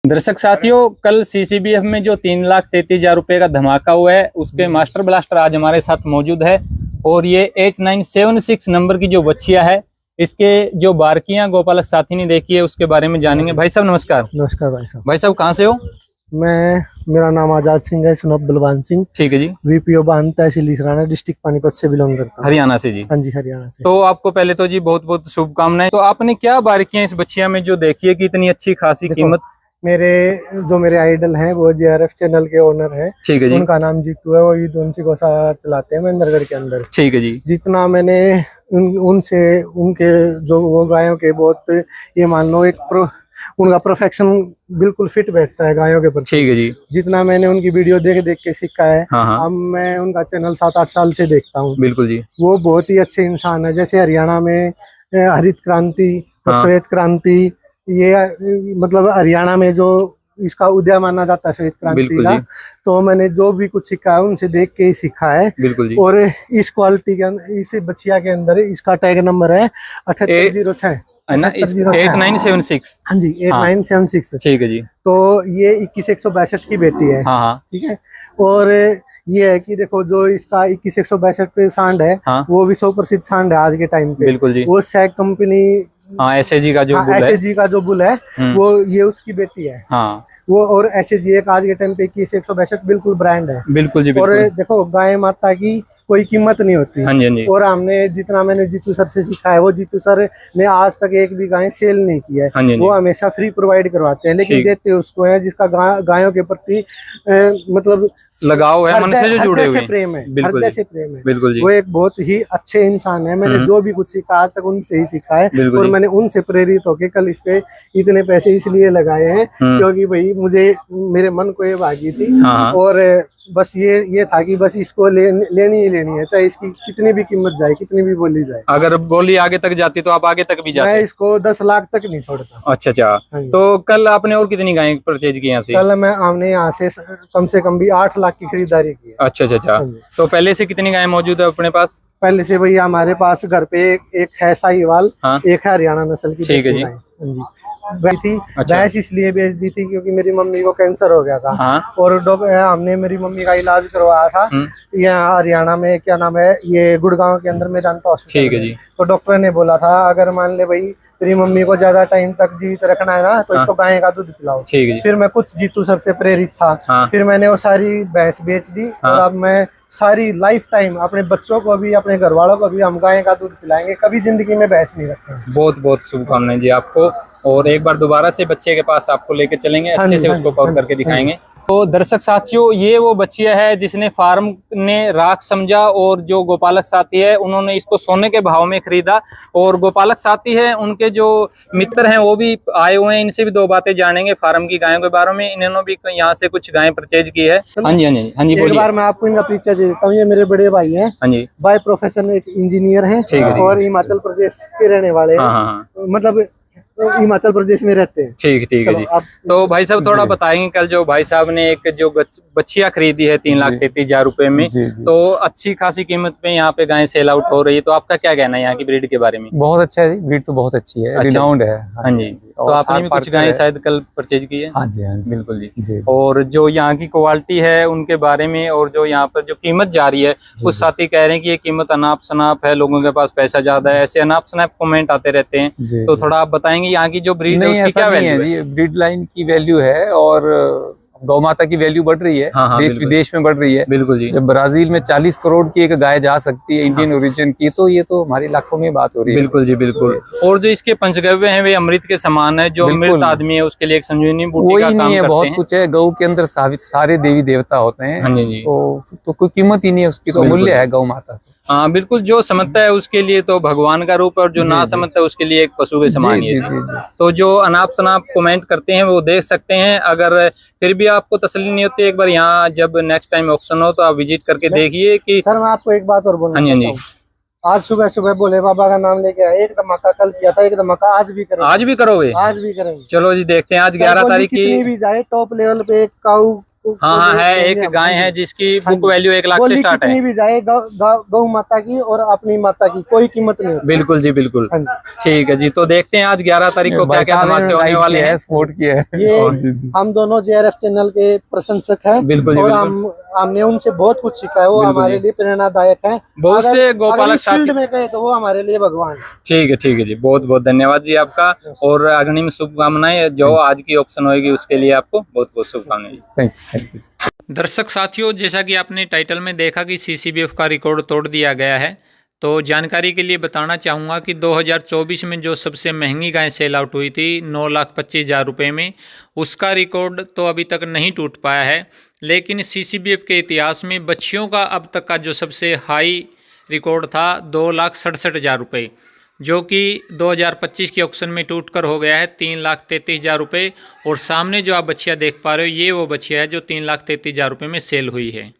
दर्शक साथियों, कल सीसीबीएफ में जो 3,33,000 रुपए का धमाका हुआ है, उसके मास्टर ब्लास्टर आज हमारे साथ मौजूद है। और ये 8976 नंबर की जो बच्चिया है, इसके जो बारकियां गोपालक साथी ने देखी है, उसके बारे में जानेंगे। भाई साहब नमस्कार। नमस्कार भाई साहब। भाई साहब कहाँ से हो? मेरा नाम आजाद सिंह है, सन ऑफ बलवान सिंह। ठीक है जी। वीपीओ बांध तहसील इसराना, डिस्ट्रिक्ट पानीपत से बिलोंग करता हूँ। हरियाणा से जी? हाँ जी, हरियाणा से। तो आपको पहले तो जी बहुत बहुत शुभकामनाएं। तो आपने क्या बारीकियां इस बच्चिया में जो देखी है कि इतनी अच्छी खासी कीमत? मेरे आइडल हैं वो जेआरएफ चैनल के ओनर है। ठीक है जी। उनका नाम जीतू है, वो ईद उनसी गौशाला चलाते हैं महेंद्रगढ़ के अंदर। ठीक है जी। जितना मैंने उनसे उनके जो वो गायों के बहुत, ये मान लो उनका परफेक्शन बिल्कुल फिट बैठता है गायों के प्रति। ठीक है जी। जितना मैंने उनकी वीडियो देख देख के सीखा है। अब मैं उनका चैनल 7-8 साल से देखता हूँ। बिल्कुल जी। वो बहुत ही अच्छे इंसान है। जैसे हरियाणा में हरित क्रांति और श्वेत क्रांति, ये मतलब हरियाणा में जो इसका उदय माना जाता है श्वेत क्रांति का, तो मैंने जो भी कुछ सीखा है उनसे देख के ही सीखा है। बिल्कुल जी। और इस क्वालिटी के अंदर, इस बच्चिया के अंदर इसका टैग नंबर है 7806 8976। हाँ जी, 8976। ठीक है जी। तो ये 2162 की बेटी है। ठीक है। और ये है कि देखो, जो इसका 2162 सांड है, वो विश्व प्रसिद्ध सांड है आज के टाइम पे। बिल्कुल जी। वो सैग कंपनी, एसएजी का जो बुल है, वो ये उसकी बेटी है। वो और एसएजी एक आज के टाइम पे 2162 बिल्कुल ब्रांड है। बिल्कुल जी। और देखो, गाय माता की कोई कीमत नहीं होती। हाँ जी, हाँ जी। और हमने जितना मैंने जीतू सर से सीखा है, वो जीतू सर ने आज तक एक भी गाय सेल नहीं की है। हाँ जी, वो हमेशा फ्री प्रोवाइड करवाते हैं, लेकिन देते उसको है जिसका गायों के प्रति मतलब लगाव है, मन से जो जुड़े हुए प्रेम है, हृदय से प्रेम है। बिल्कुल जी। वो एक बहुत ही अच्छे इंसान है। मैंने जो भी कुछ सीखा आज तक उनसे ही सीखा है। और मैंने उनसे प्रेरित होकर कल इस पे इतने पैसे इसलिए लगाए हैं क्योंकि भाई मुझे, मेरे मन को ये भागी थी। और बस ये था कि बस इसको लेनी ही लेनी है, चाहे इसकी कितनी भी कीमत जाए, कितनी भी बोली जाए। अगर बोली आगे तक जाती तो आप आगे तक भी जाते? मैं इसको 10 लाख तक नहीं छोड़ता। अच्छा। तो कल आपने और कितनी गायें परचेज की यहाँ से? कल हमने यहाँ से कम भी 8 लाख की खरीदारी की। अच्छा। तो पहले से कितनी गायें मौजूद है अपने पास? पहले से भैया हमारे पास घर पे एक है साहिवाल, एक है हरियाणा नस्ल की। ठीक है जी। बेच थी। भैंस इसलिए बेच दी थी क्योंकि मेरी मम्मी को कैंसर हो गया था। और हमने मेरी मम्मी का इलाज करवाया था यहाँ हरियाणा में, क्या नाम है, ये गुड़गांव के अंदर मेदांता हॉस्पिटल। ठीक है जी। तो डॉक्टर ने बोला था, अगर मान ले भाई तेरी मम्मी को ज्यादा टाइम तक जीवित रखना है ना, तो इसको गाय का दूध पिलाओ। ठीक है। फिर मैं कुछ जीतू सर से प्रेरित था। फिर मैंने वो सारी भैंस बेच दी। और अब मैं सारी लाइफ टाइम अपने बच्चों को भी, अपने घर वालों को भी हम गाय का दूध पिलाएंगे, कभी जिंदगी में भैंस नहीं रखेंगे। बहुत बहुत शुभकामनाएं जी आपको। और एक बार दोबारा से बच्चे के पास आपको लेके चलेंगे, अच्छे से उसको कवर करके दिखाएंगे। तो दर्शक साथियों, ये वो बच्चिया है जिसने फार्म ने राख समझा, और जो गोपालक साथी है उन्होंने इसको सोने के भाव में खरीदा। और गोपालक साथी है, उनके जो मित्र हैं वो भी आए हुए हैं, इनसे भी दो बातें जानेंगे फार्म की गायों के बारे में। इन्होंने भी यहाँ से कुछ गायें परचेज की है। हाँ जी। एक बार मैं आपको इनका परिचय दे देता हूँ। ये मेरे बड़े भाई हैं। हाँ जी। बाय प्रोफेशन एक इंजीनियर है और हिमाचल प्रदेश के रहने वाले हैं। मतलब हिमाचल प्रदेश में रहते हैं। ठीक है जी। तो भाई साहब थोड़ा बताएंगे, कल जो भाई साहब ने एक जो बच्चिया खरीदी है 3,33,000 रुपए में, तो अच्छी खासी कीमत पे यहाँ पे गाय सेल आउट हो रही है, तो आपका क्या कहना है यहाँ की ब्रीड के बारे में? बहुत अच्छा है, ब्रीड तो बहुत अच्छी है, रिनाउंड है। हाँ जी। तो आपने भी कुछ गाय शायद कल परचेज की है? हाँ जी, बिल्कुल जी। और जो यहाँ की क्वालिटी है उनके बारे में, और जो यहाँ पर जो कीमत जा रही है, कुछ साथी कह रहे हैं कि ये कीमत अनाप शनाप है, लोगों के पास पैसा ज्यादा है, ऐसे अनाप शनाप कमेंट आते रहते हैं। तो थोड़ा आप बताएंगे यहाँ की जो ब्रीड है उसकी क्या वैल्यू है? जी, ब्रीड लाइन की वैल्यू है, और गौ माता की वैल्यू बढ़ रही है। देश विदेश में बढ़ रही है। बिल्कुल जी। जब ब्राजील में 40 करोड़ की एक गाय जा सकती है इंडियन ओरिजिन की, तो ये तो हमारी लाखों में बात हो रही है। बिल्कुल जी, बिल्कुल। और जो इसके पंचगव्य हैं वे अमृत के समान है। जो मृत आदमी है उसके लिए एक संजीवनी बूटी का काम करते हैं। बहुत कुछ है, गौ के अंदर सारे देवी देवता होते हैं। तो कोई कीमत ही नहीं है उसकी, तो मूल्य है गौ माता। हाँ बिल्कुल, जो समझता है उसके लिए तो भगवान का रूप है, और जो ना समझता है उसके लिए एक पशु के समान ही है। तो जो अनाप शनाप कमेंट करते हैं वो देख सकते हैं। अगर फिर भी आपको तसल्ली नहीं होती, एक बार यहाँ जब नेक्स्ट टाइम ऑक्शन हो तो आप विजिट करके देखिए कि। सर मैं आपको एक बात और बोलूँ। हाँ जी। आज सुबह सुबह भोले बाबा का नाम लेके आए, एक धमाका कल किया था, एक धमाका आज भी करेंगे। आज भी करोगे? आज भी करेंगे। चलो जी, देखते हैं। आज 11 तारीख की भी जाए, टॉप लेवल पे एक काऊ हाँ है, एक गाय है जिसकी बुक वैल्यू 1 लाख से स्टार्ट है। भी जाए गौ माता की और अपनी माता की कोई कीमत नहीं। बिल्कुल जी बिल्कुल। ठीक है जी, तो देखते हैं आज 11 तारीख को क्या क्या धमाके होने वाले हैं। स्पोर्ट किया है ये हम दोनों JRF चैनल के प्रशंसक हैं। बिल्कुल और हमने उनसे बहुत कुछ सीखा है, वो हमारे लिए प्रेरणादायक है। बहुत से गोपालक फील्ड में गए तो वो हमारे लिए भगवान। ठीक है जी, बहुत बहुत धन्यवाद जी आपका, और अग्रिम शुभकामनाएं। जो आज की ऑक्शन होगी उसके लिए आपको बहुत बहुत शुभकामनाएं। Thank you. दर्शक साथियों, जैसा कि आपने टाइटल में देखा कि CCBF का रिकॉर्ड तोड़ दिया गया है, तो जानकारी के लिए बताना चाहूँगा कि 2024 में जो सबसे महंगी गाय सेल आउट हुई थी 9,25,000 रुपये में, उसका रिकॉर्ड तो अभी तक नहीं टूट पाया है। लेकिन CCBF के इतिहास में बच्चियों का अब तक का जो सबसे हाई रिकॉर्ड था 2,67,000 रुपये, जो कि 2025 की ऑक्शन में टूट कर हो गया है 3,33,000 रुपये। और सामने जो आप बच्चियाँ देख पा रहे हो, ये वो बच्चियाँ है जो 3,33,000 रुपये में सेल हुई है।